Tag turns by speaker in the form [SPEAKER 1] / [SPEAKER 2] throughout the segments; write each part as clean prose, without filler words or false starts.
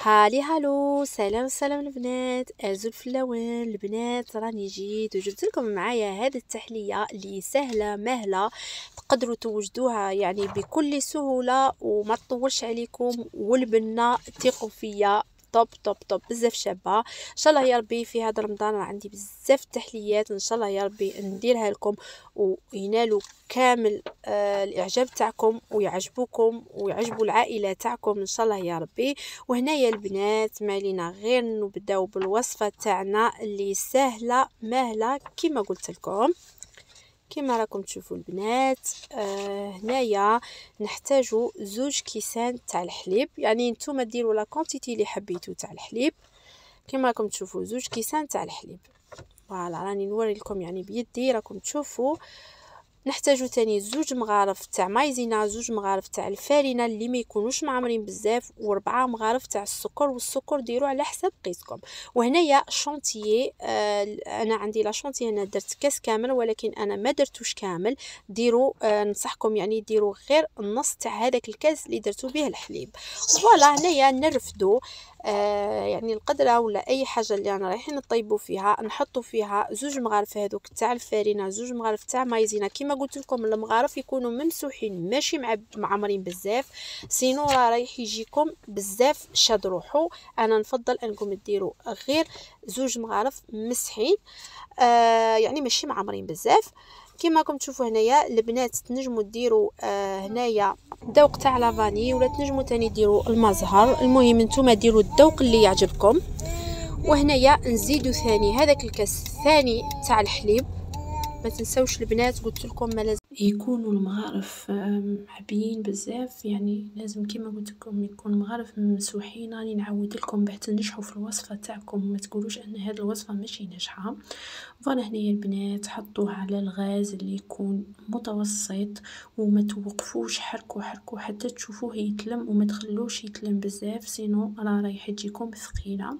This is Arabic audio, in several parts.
[SPEAKER 1] هالو سلام سلام البنات، ازول في اللون البنات. راني جيت وجبت لكم معايا هذه التحليه اللي سهله مهله، تقدروا توجدوها يعني بكل سهوله وما تطولش عليكم، والبنه ثقوا فيا طب طب طب بزاف شابه. ان شاء الله يا ربي في هذا رمضان راه عندي بزاف تحليات، ان شاء الله يا ربي نديرها لكم وينالوا كامل الاعجاب تاعكم ويعجبوكم ويعجبوا العائله تاعكم ان شاء الله يا ربي. وهنايا البنات مالينا غير نبداو بالوصفه تاعنا اللي سهله مهله كما قلت لكم. كما راكم تشوفوا البنات هنايا نحتاجو 2 كيسان تاع الحليب، يعني نتوما ديروا لا كونتيتي اللي حبيتو تاع الحليب. كما راكم تشوفوا 2 كيسان تاع الحليب. فوالا راني نوري لكم يعني بيدي راكم تشوفوا. نحتاجو تاني 2 مغارف تاع مايزينا، 2 مغارف تاع الفارينه اللي ما يكونوش معمرين بزاف، و4 مغارف تاع السكر، والسكر ديروا على حسب قيسكم. وهنايا شونتيي انا عندي لا شونتيي انا درت كاس كامل، ولكن انا ما درتوش كامل. ديروا ننصحكم يعني ديروا غير النص تاع هذاك الكاس اللي درتو به الحليب. فوالا هنايا نرفدو يعني القدره ولا اي حاجه اللي انا رايحين نطيبوا فيها، نحطوا فيها 2 مغارف هذوك تاع الفارينه، 2 مغارف تاع مايزينا. كما قلت لكم المغارف يكونوا ممسوحين ماشي معمرين بزاف، سينو رايح يجيكم بزاف شاد روحو. انا نفضل انكم ديروا غير 2 مغارف مسحين يعني ماشي معمرين بزاف. كما راكم تشوفوا هنايا البنات تنجموا ديروا هنايا ذوق تاع لافاني، ولا تنجموا تاني ديروا المزهر. المهم نتوما ديروا الذوق اللي يعجبكم. وهنايا نزيدوا ثاني هذاك الكاس الثاني تاع الحليب. ما تنسوش البنات قلت لكم ما لازم يكونوا المغارف حبيين بزاف، يعني لازم كما قلت لكم يكون المغارف مسوحين. راني نعاود لكم باش تنجحوا في الوصفه تاعكم، ما تقولوش ان هذه الوصفه ماشي ناجحه. فانا هنايا البنات حطوها على الغاز اللي يكون متوسط، وما توقفوش حركوا حركوا حتى تشوفوه يتلم، وما تخلوش يتلم بزاف سينو راه رايح تجيكم ثقيله.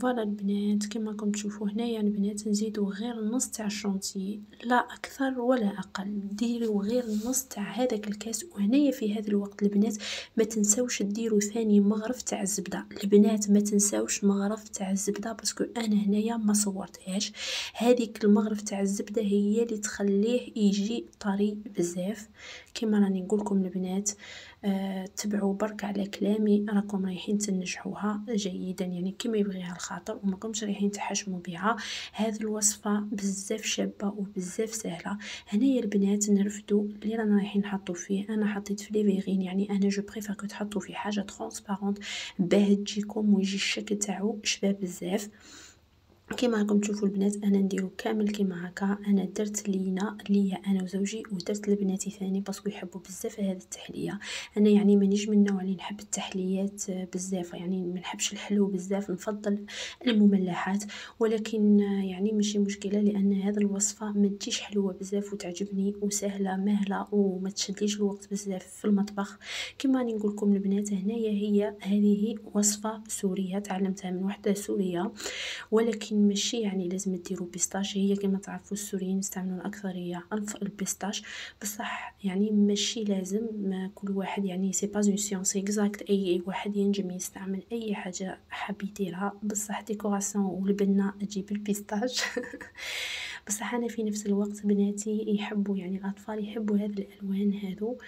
[SPEAKER 1] فوالا البنات كما راكم تشوفوا هنايا البنات نزيدوا غير النص تاع الشونتي، لا اكثر ولا اقل. ديروا غير النص تاع هذاك الكاس. وهنايا في هذا الوقت البنات ما تنسوش ديروا ثاني مغرف تاع الزبده. البنات ما تنسوش مغرف تاع الزبده، باسكو انا هنايا ما صورتهاش. هذيك المغرف تاع الزبده هي اللي تخليه يجي طري بزاف. كما راني نقولكم البنات تبعوا برك على كلامي، راكم رايحين تنجحوها جيدا يعني كما يبغيها الخاطر، وما كنتش رايحين تحشموا بها. هذه الوصفه بزاف شابه وبزاف سهله. هنايا البنات نرفدوا اللي رانا رايحين نحطوا فيه. انا حطيت في ليفيغين، يعني انا جو بريفير كو تحطوا في حاجه ترونسبارونت باه تجيكم ويجي الشكل تاعو شباب بزاف. كما راكم تشوفوا البنات انا نديرو كامل كيما هكا. انا درت ليا انا وزوجي، ودرت لبناتي ثاني باسكو يحبوا بزاف هذه التحليه. انا يعني مانيش من النوع اللي نحب التحليات بزاف، يعني ما نحبش الحلو بزاف، نفضل المملحات. ولكن يعني ماشي مشكله، لان هذه الوصفه ما تجيش حلوه بزاف وتعجبني وسهله مهله وما تشديش الوقت بزاف في المطبخ. كما راني نقول لكم البنات هنايا هذه وصفه سوريه تعلمتها من وحده سوريه، ولكن ماشي يعني لازم ديروا بيستاش. هي كما تعرفوا السوريين يستعملون الاكثريه البيستاش، بصح يعني ماشي لازم. ما كل واحد يعني سي با اون سيونس اكزاكت، اي واحد ينجم يستعمل اي حاجه حاب يديرها، بصح ديكوراسيون والبنه تجيب البيستاش. بصح انا في نفس الوقت بناتي يحبوا، يعني الاطفال يحبوا هذه الالوان هذو.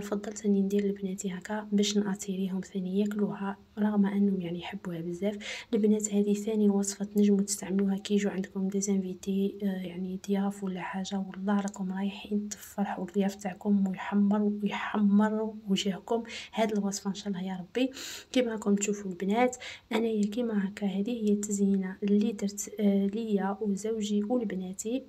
[SPEAKER 1] فضلت اني ندير لبناتي هكا باش ناتيريهم ثاني ياكلوها، رغم انهم يعني يحبوها بزاف. البنات هذه ثاني وصفه تنجموا تستعملوها كي يجوا عندكم دي زانفيتي يعني ضياف ولا حاجه، والله راكم رايحين تفرحوا الضياف تاعكم ويحمر وجهكم. هذه الوصفه ان شاء الله يا ربي. كما راكم تشوفوا البنات انايا كيما هكا هذه هي التزيينه اللي درت ليا وزوجي ولبناتي،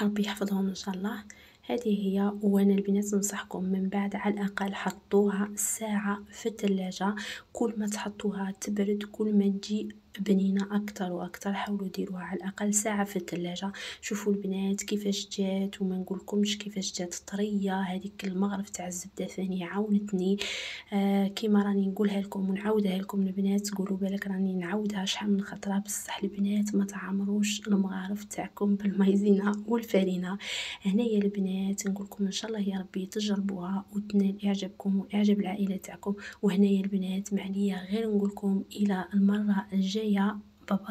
[SPEAKER 1] ربي يحفظهم ان شاء الله. هذه هي. وانا البنات ننصحكم من بعد على الاقل حطوها ساعه في الثلاجه. كل ما تحطوها تبرد كل ما تجي بنينة أكتر وأكتر. حاولوا ديروها على الأقل ساعة في الثلاجة. شوفوا البنات كيفاش جات، وما نقولكمش كيفاش جات طرية. هذيك المغرف تاع الزبدة ثاني عاونتني كيما راني نقولها لكم ونعاودها لكم البنات. قولوا بالك راني نعاودها شحال من خطرة، بصح البنات ما تعمروش المغارف تاعكم بالمايزينا والفرينة. هنايا البنات نقولكم ان شاء الله يا ربي تجربوها وتنال اعجابكم واعجاب العائلة تاعكم. وهنايا البنات معليا غير نقولكم الى المرة الجاية. باي.